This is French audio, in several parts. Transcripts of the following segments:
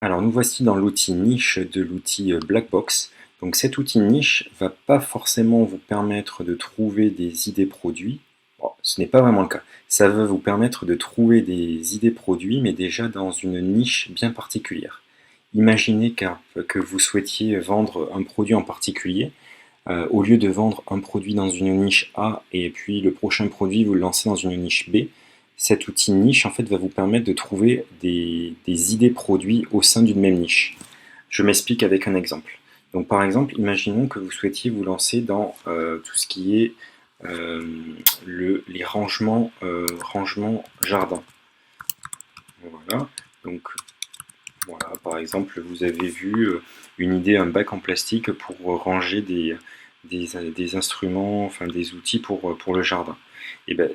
Alors nous voici dans l'outil niche de l'outil Blackbox. Donc cet outil niche va pas forcément vous permettre de trouver des idées produits. Bon, ce n'est pas vraiment le cas. Ça va vous permettre de trouver des idées produits, mais déjà dans une niche bien particulière. Imaginez que vous souhaitiez vendre un produit en particulier. Au lieu de vendre un produit dans une niche A et puis le prochain produit vous le lancez dans une niche B, cet outil niche en fait va vous permettre de trouver des idées produits au sein d'une même niche. Je m'explique avec un exemple. Donc par exemple, imaginons que vous souhaitiez vous lancer dans tout ce qui est les rangements jardin. Voilà. Donc voilà, par exemple, vous avez vu une idée, un bac en plastique pour ranger des instruments, enfin des outils pour le jardin. Et ben,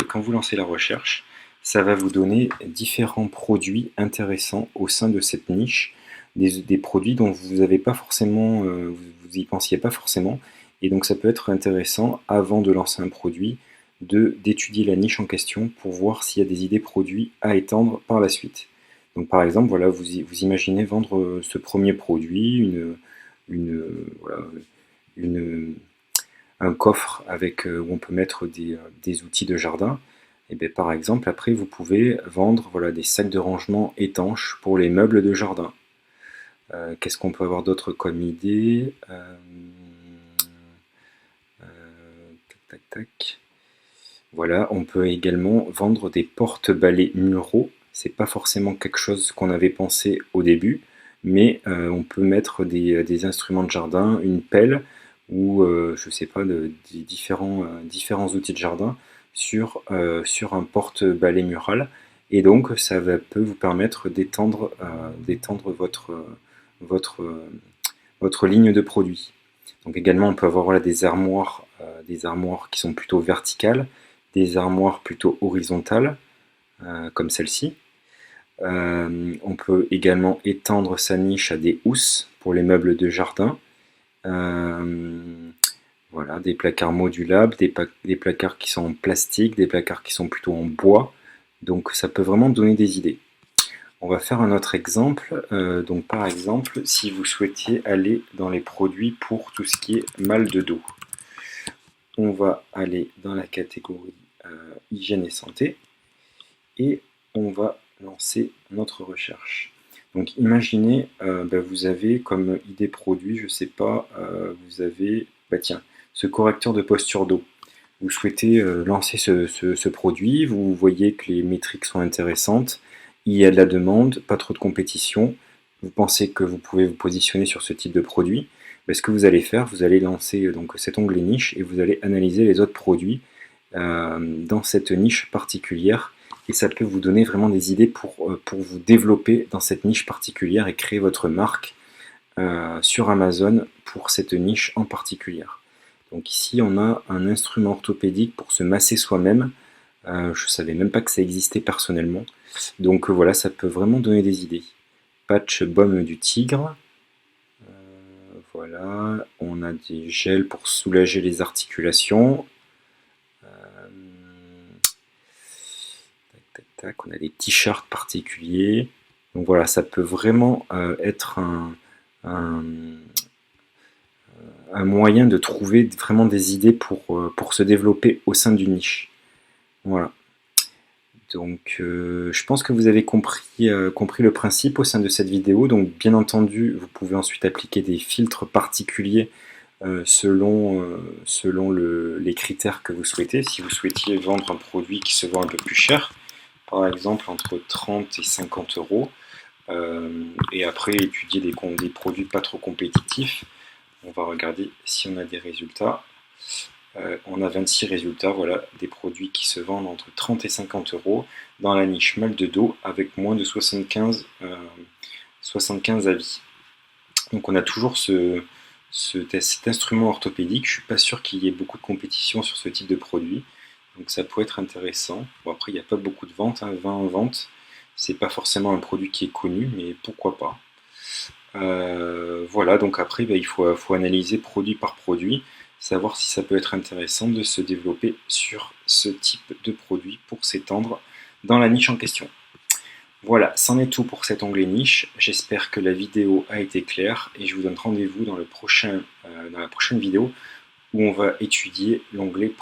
quand vous lancez la recherche, ça va vous donner différents produits intéressants au sein de cette niche, des produits dont vous n'avez pas forcément, vous y pensiez pas forcément, et donc ça peut être intéressant avant de lancer un produit d'étudier la niche en question pour voir s'il y a des idées produits à étendre par la suite. Donc par exemple, voilà, vous imaginez vendre ce premier produit, une, voilà, une, un coffre avec, où on peut mettre des outils de jardin. Et bien, par exemple, après, vous pouvez vendre voilà, des sacs de rangement étanches pour les meubles de jardin. Qu'est-ce qu'on peut avoir d'autre comme idée tac, tac, tac. Voilà, on peut également vendre des porte-balais muraux. C'est pas forcément quelque chose qu'on avait pensé au début, mais on peut mettre des instruments de jardin, une pelle ou je sais pas, des différents outils de jardin sur un porte-balai mural. Et donc peut vous permettre d'étendre votre, votre ligne de produits. Donc également on peut avoir voilà, des armoires qui sont plutôt verticales, des armoires plutôt horizontales, comme celle-ci. On peut également étendre sa niche à des housses pour les meubles de jardin. Voilà, des placards modulables, des placards qui sont en plastique, des placards qui sont plutôt en bois. Donc ça peut vraiment donner des idées. On va faire un autre exemple. Donc par exemple, si vous souhaitiez aller dans les produits pour tout ce qui est mal de dos, on va aller dans la catégorie hygiène et santé et on va lancer notre recherche. Donc imaginez, vous avez comme idée produit, je sais pas, vous avez, tiens, ce correcteur de posture d'eau. Vous souhaitez lancer ce produit, vous voyez que les métriques sont intéressantes, il y a de la demande, pas trop de compétition, vous pensez que vous pouvez vous positionner sur ce type de produit. Ce que vous allez faire, vous allez lancer donc cet onglet niche et vous allez analyser les autres produits dans cette niche particulière et ça peut vous donner vraiment des idées pour vous développer dans cette niche particulière et créer votre marque sur Amazon pour cette niche en particulier. Donc ici on a un instrument orthopédique pour se masser soi-même. Je ne savais même pas que ça existait personnellement. Donc voilà, ça peut vraiment donner des idées. Patch baume du tigre. Voilà, on a des gels pour soulager les articulations. Tac, tac, tac, on a des t-shirts particuliers. Donc voilà, ça peut vraiment être un moyen de trouver vraiment des idées pour se développer au sein d'une niche. Voilà. Donc je pense que vous avez compris le principe au sein de cette vidéo. Donc bien entendu, vous pouvez ensuite appliquer des filtres particuliers selon les critères que vous souhaitez. Si vous souhaitiez vendre un produit qui se vend un peu plus cher, par exemple entre 30 et 50 euros, et après étudier des produits pas trop compétitifs, on va regarder si on a des résultats. On a 26 résultats, voilà, des produits qui se vendent entre 30 et 50 euros dans la niche mal de dos avec moins de 75 avis. Donc on a toujours cet instrument orthopédique. Je ne suis pas sûr qu'il y ait beaucoup de compétition sur ce type de produit. Donc ça peut être intéressant. Bon, après, il n'y a pas beaucoup de ventes, 20 en vente. C'est pas forcément un produit qui est connu, mais pourquoi pas. Voilà, donc après, il faut analyser produit par produit, savoir si ça peut être intéressant de se développer sur ce type de produit pour s'étendre dans la niche en question. Voilà, c'en est tout pour cet onglet niche. J'espère que la vidéo a été claire et je vous donne rendez-vous dans la prochaine vidéo où on va étudier l'onglet